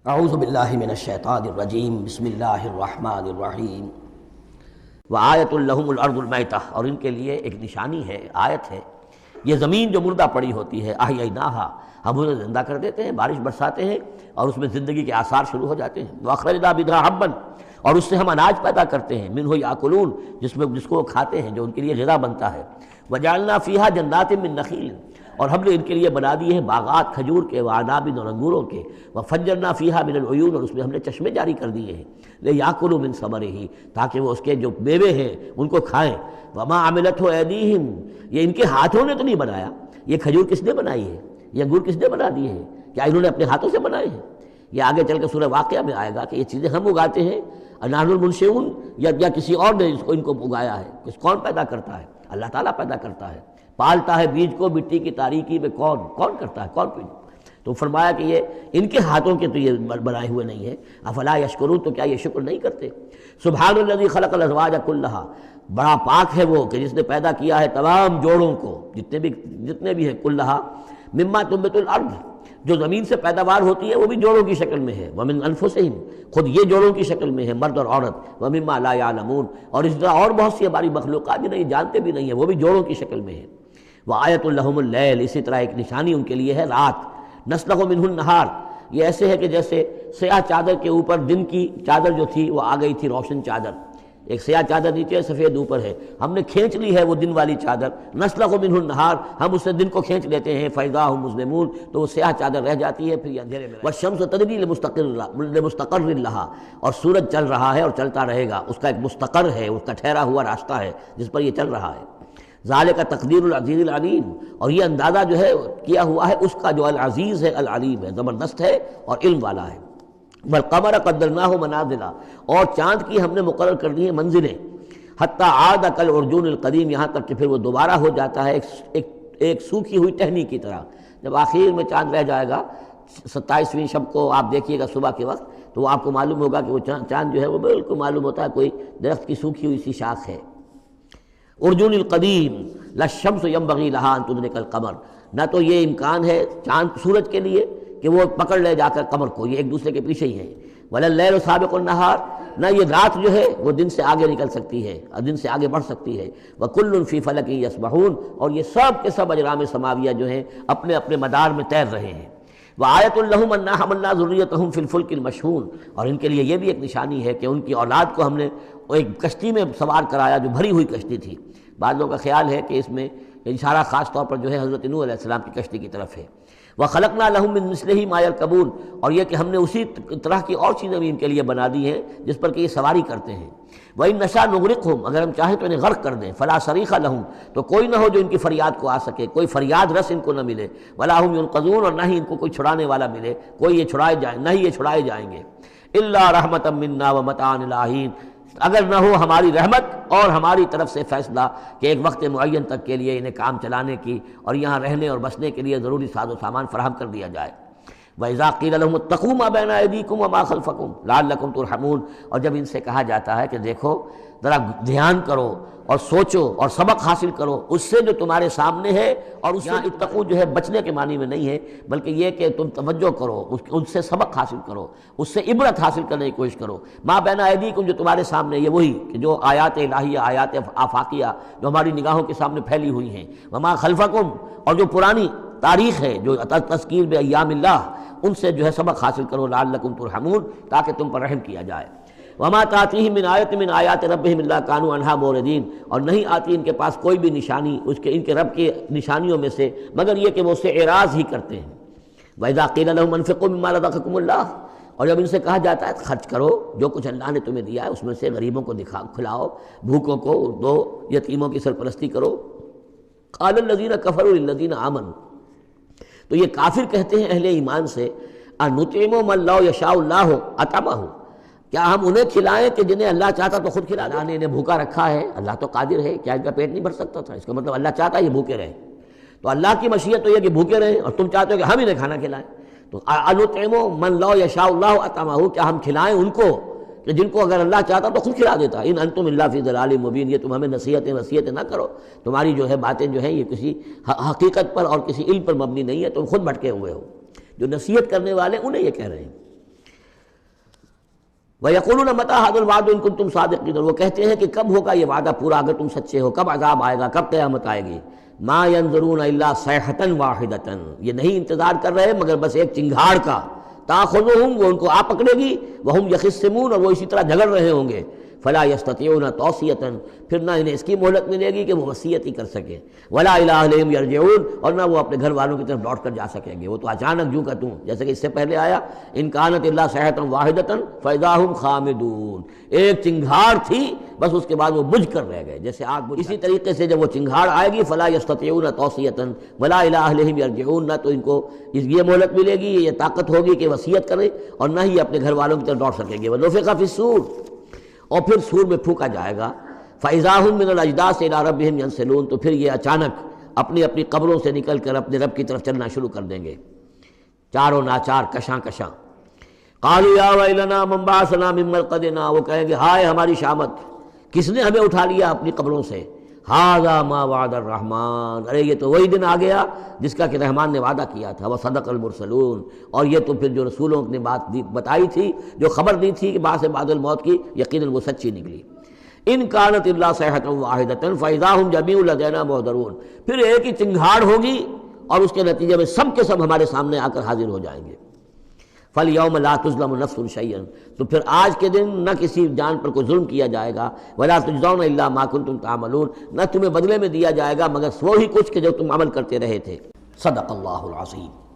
اعوذ باللہ من الشیطان الرجیم بسم اللہ الرحمن الرحیم وآیۃ لہم الارض المیتہ، اور ان کے لیے ایک نشانی ہے، آیت ہے، یہ زمین جو مردہ پڑی ہوتی ہے، احییناہا، ہم اسے زندہ کر دیتے ہیں، بارش برساتے ہیں اور اس میں زندگی کے آثار شروع ہو جاتے ہیں۔ واخرجنا منھا حبا، اور اس سے ہم اناج پیدا کرتے ہیں، منہ یاکلون، جس کو وہ کھاتے ہیں، جو ان کے لیے غذا بنتا ہے۔ وجعلنا فیہا جنات من نخیل، اور ہم نے ان کے لیے بنا دیے ہیں باغات کھجور کے، وعناب اور انگوروں کے، وفجرنا فیہا من العیون، اور اس میں ہم نے چشمے جاری کر دیے ہیں، لیاکلوا من ثمرہ، تاکہ وہ اس کے جو میوے ہیں ان کو کھائیں۔ وما عملتہ ایدیہم، یہ ان کے ہاتھوں نے تو نہیں بنایا، یہ کھجور کس نے بنائی ہے، یہ انگور کس نے بنا دیے ہیں، کیا انہوں نے اپنے ہاتھوں سے بنائے ہیں؟ یہ آگے چل کے سورہ واقعہ میں آئے گا کہ یہ چیزیں ہم اگاتے ہیں، نحن المنشئون، یا کسی اور نے ان کو اگایا ہے؟ کون پیدا کرتا ہے؟ اللہ تعالیٰ پیدا کرتا ہے، پالتا ہے بیج کو مٹی کی تاریکی میں، کون کرتا ہے، کون؟ تو فرمایا کہ یہ ان کے ہاتھوں کے تو یہ بنائے ہوئے نہیں ہیں۔ افلا یشکرون، تو کیا یہ شکر نہیں کرتے؟ سبحان الذی خلق الازواج کلھا، بڑا پاک ہے وہ کہ جس نے پیدا کیا ہے تمام جوڑوں کو، جتنے بھی ہیں، کلھا مما تنبت الارض، جو زمین سے پیداوار ہوتی ہے وہ بھی جوڑوں کی شکل میں ہے، ومن انفسہم، خود یہ جوڑوں کی شکل میں ہے، مرد اور عورت، ومما لا یعلمون، اور اس طرح اور بہت سی ہماری مخلوقات بھی نہیں جانتے بھی نہیں ہیں، وہ بھی جوڑوں کی شکل میں ہے۔ وآیۃ لہم اللیل، اسی طرح ایک نشانی ان کے لیے ہے رات، نسلخ منہ النہار، یہ ایسے ہے کہ جیسے سیاہ چادر کے اوپر دن کی چادر جو تھی وہ آ گئی تھی روشن چادر، ایک سیاہ چادر نیچے ہے، سفید اوپر ہے، ہم نے کھینچ لی ہے وہ دن والی چادر، نسلخ منہ النہار، ہم اس سے دن کو کھینچ لیتے ہیں، فاذا ہم مظلمون، تو وہ سیاہ چادر رہ جاتی ہے، پھر یہ اندھیرے میں۔ والشمس تجری لمستقر لہا، اور سورج چل رہا ہے اور چلتا رہے گا، اس کا ایک مستقر ہے، اس کا ٹھہرا ہوا راستہ ہے جس پر یہ چل رہا ہے۔ ذالک تقدیر العزیز العلیم، اور یہ اندازہ جو ہے کیا ہوا ہے اس کا جو العزیز ہے، العلیم ہے، زبردست ہے اور علم والا ہے۔ والقمر قدرناہ منازل، اور چاند کی ہم نے مقرر کر دی ہیں منزلیں، حتی عاد کالعرجون القدیم، یہاں تک کہ پھر وہ دوبارہ ہو جاتا ہے ایک سوکھی ہوئی ٹہنی کی طرح۔ جب آخر میں چاند رہ جائے گا 27ویں شب کو آپ دیکھیے گا صبح کے وقت، تو وہ آپ کو معلوم ہوگا کہ وہ چاند جو ہے وہ بالکل معلوم ہوتا ہے کوئی درخت کی سوکھی ہوئی سی شاخ ہے۔ ارجون القدیم لا الشمس ينبغي لها ان تدرك القمر، نہ تو یہ امکان ہے چاند سورج کے لیے کہ وہ پکڑ لے جا کر قمر کو، یہ ایک دوسرے کے پیچھے ہی ہیں۔ ولا الليل سابق النهار، نہ یہ رات جو ہے وہ دن سے آگے نکل سکتی ہے اور دن سے آگے بڑھ سکتی ہے۔ وكل في فلك يسبحون، اور یہ سب کے سب اجرام سماویہ جو ہیں اپنے اپنے مدار میں تیر رہے ہیں۔ وآیۃ لہم انا حملنا ذریتہم فی الفلک المشحون، اور ان کے لیے یہ بھی ایک نشانی ہے کہ ان کی اولاد کو ہم نے ایک کشتی میں سوار کرایا جو بھری ہوئی کشتی تھی۔ بعض لوگوں کا خیال ہے کہ اس میں اشارہ خاص طور پر جو ہے حضرت نوح علیہ السلام کی کشتی کی طرف ہے۔ وَخَلَقْنَا لَهُم مِّن مِّثْلِهِ مَا يَرْكَبُونَ، اور یہ کہ ہم نے اسی طرح کی اور چیزیں بھی ان کے لیے بنا دی ہیں جس پر کہ یہ سواری کرتے ہیں۔ وَإِن نَّشَأْ نُغْرِقْهُمْ، اگر ہم چاہیں تو انہیں غرق کر دیں، فَلَا صَرِيخَ لَهُمْ، تو کوئی نہ ہو جو ان کی فریاد کو آ سکے، کوئی فریاد رس ان کو نہ ملے، وَلَا هُمْ يُنقَذُونَ، اور نہ ہی ان کو کوئی چھڑانے والا ملے، کوئی یہ چھڑائے جائیں، نہ ہی یہ چھڑائے جائیں گے۔ إِلَّا رَحْمَةً مِّنَّا وَمَتَاعًا إِلَىٰ حِينٍ، اگر نہ ہو ہماری رحمت اور ہماری طرف سے فیصلہ کہ ایک وقت معین تک کے لیے انہیں کام چلانے کی اور یہاں رہنے اور بسنے کے لیے ضروری ساز و سامان فراہم کر دیا جائے۔ وَإِذَا قِيلَ لَهُمُ اتَّقُوا مَا بَيْنَ أَيْدِيكُمْ وَمَا خَلْفَكُمْ لَعَلَّكُمْ تُرْحَمُونَ، اور جب ان سے کہا جاتا ہے کہ دیکھو ذرا دھیان کرو اور سوچو اور سبق حاصل کرو اس سے جو تمہارے سامنے ہے، اور اس سے اتقوا جو ہے بچنے کے معنی میں نہیں ہے بلکہ یہ کہ تم توجہ کرو، ان سے سبق حاصل کرو، اس سے عبرت حاصل کرنے کی کوشش کرو۔ ما بین ایدیکم، جو تمہارے سامنے، یہ وہی کہ جو آیات الہیہ، آیات آفاقیہ جو ہماری نگاہوں کے سامنے پھیلی ہوئی ہیں، وما خلفکم، اور جو پرانی تاریخ ہے جو تذکیر بایام اللہ، ان سے جو ہے سبق حاصل کرو، لعلکم ترحمون، تاکہ تم پر رحم کیا جائے۔ وما تاتیہم من آیۃ من آیات ربہم الا کانوا عنہا معرضین، اور نہیں آتی ان کے پاس کوئی بھی نشانی ان کے رب کی نشانیوں میں سے مگر یہ کہ وہ اس سے اعراض ہی کرتے ہیں۔ وَإِذَا قِيلَ لَهُمْ أَنفِقُوا مِمَّا رَزَقَكُمُ اللَّهُ، اور جب ان سے کہا جاتا ہے خرچ کرو جو کچھ اللہ نے تمہیں دیا ہے اس میں سے، غریبوں کو کھلاؤ، بھوکوں کو دو، یتیموں کی سرپرستی کرو۔ قَالَ الَّذِينَ كَفَرُوا لِلَّذِينَ آمَنُوا، تو یہ کافر کہتے ہیں اہل ایمان سے، أَنُطْعِمُ مَن لَّوْ يَشَاءُ اللَّهُ أَطْعَمَهُ، کیا ہم انہیں کھلائیں کہ جنہیں اللہ چاہتا تو خود کھلا دے؟ اللہ نے انہیں بھوکا رکھا ہے، اللہ تو قادر ہے، کیا ان کا پیٹ نہیں بھر سکتا تھا؟ اس کا مطلب اللہ چاہتا ہے یہ بھوکے رہیں، تو اللہ کی مشیت تو یہ کہ بھوکے رہیں، اور تم چاہتے ہو کہ ہم انہیں کھانا کھلائیں۔ تو أَنُطْعِمُ مَن لَّوْ يَشَاءُ اللَّهُ أَطْعَمَهُ، کیا ہم کھلائیں ان کو کہ جن کو اگر اللہ چاہتا تو خود کھلا دیتا۔ إِنْ أَنْتُمْ إِلَّا فِي ضَلَالٍ مُّبِينٍ، یہ تم ہمیں نصیحتیں نہ کرو، تمہاری جو ہے باتیں جو ہیں یہ کسی حقیقت پر اور کسی علم پر مبنی نہیں ہے، تم خود بھٹکے ہوئے ہو۔ جو نصیحت کرنے والے انہیں یہ کہہ رہے ہیں۔ وَيَقُولُونَ مَتَىٰ هَٰذَا الْوَعْدُ إِن كُنتُمْ صَادِقِينَ، وہ کہتے ہیں کہ کب ہوگا یہ وعدہ پورا اگر تم سچے ہو، کب عذاب آئے گا، کب قیامت آئے گی۔ مَا يَنظُرُونَ إِلَّا صَيْحَةً وَاحِدَةً، یہ نہیں انتظار کر رہے مگر بس ایک چنگھاڑ کا، تَأْخُذُهُمْ، وہ ان کو آ پکڑے گی، وَهُمْ يَخِصِّمُونَ، اور وہ اسی طرح جھگڑ رہے ہوں گے، فَلَا يَسْتَطِيعُونَ تَوْصِيَةً، پھر نہ انہیں اس کی مہلت ملے گی کہ وہ وصیت ہی کر سکے، وَلَا إِلَىٰ أَهْلِهِمْ يَرْجِعُونَ، اور نہ وہ اپنے گھر والوں کی طرف لوٹ کر جا سکیں گے، وہ تو اچانک جو کہ توں، جیسے کہ اس سے پہلے آیا إِن كَانَتْ إِلَّا صَيْحَةً وَاحِدَةً فَإِذَا هُمْ خَامِدُونَ، ایک چنگھاڑ تھی بس اس کے بعد وہ بجھ کر رہ گئے جیسے آگ بجھ۔ اسی طریقے سے جب وہ چنگھاڑ آئے گی فَلَا يَسْتَطِيعُونَ تَوْصِيَةً وَلَا إِلَىٰ أَهْلِهِمْ يَرْجِعُونَ، نہ تو ان کو یہ مہلت ملے گی، یہ طاقت ہوگی کہ وصیت کریں، اور نہ ہی اپنے گھر والوں کی طرف لوٹ سکیں گے۔ وَنُفِخَ فِي الصُّورِ، اور پھر سور میں پھونکا جائے گا، فَإِذَا هُم مِّنَ الْأَجْدَاثِ إِلَىٰ رَبِّهِمْ يَنسِلُونَ، تو پھر یہ اچانک اپنی اپنی قبروں سے نکل کر اپنے رب کی طرف چلنا شروع کر دیں گے، چاروں ناچار، کشاں کشاں۔ قَالُوا يَا وَيْلَنَا مَن بَعَثَنَا مِن مَّرْقَدِنَا، وہ کہیں گے ہائے ہماری شامت، کس نے ہمیں اٹھا لیا اپنی قبروں سے۔ هَٰذَا مَا وَعَدَ الرَّحْمَٰنُ، ارے یہ تو وہی دن آ گیا جس کا کہ رحمان نے وعدہ کیا تھا، وَصَدَقَ الْمُرْسَلُونَ، اور یہ تو پھر جو رسولوں نے بات بتائی تھی، جو خبر دی تھی کہ بعد سے بعد الموت کی، یقیناً وہ سچی نکلی۔ إِن كَانَتْ إِلَّا صَيْحَةً وَاحِدَةً فَإِذَا هُمْ جَمِيعٌ لَدَيْنَا مُحْضَرُونَ، پھر ایک ہی چنگھاڑ ہوگی اور اس کے نتیجے میں سب کے سب ہمارے سامنے آ کر حاضر ہو جائیں گے۔ فَالْيَوْمَ لَا تُظْلَمُ نَفْسٌ شَيْئًا، تو پھر آج کے دن نہ کسی جان پر کوئی ظلم کیا جائے گا، وَلَا تُجْزَوْنَ إِلَّا مَا كُنتُمْ تَعْمَلُونَ، نہ تمہیں بدلے میں دیا جائے گا مگر وہی کچھ کہ جو تم عمل کرتے رہے تھے۔ صدق اللہ العظیم۔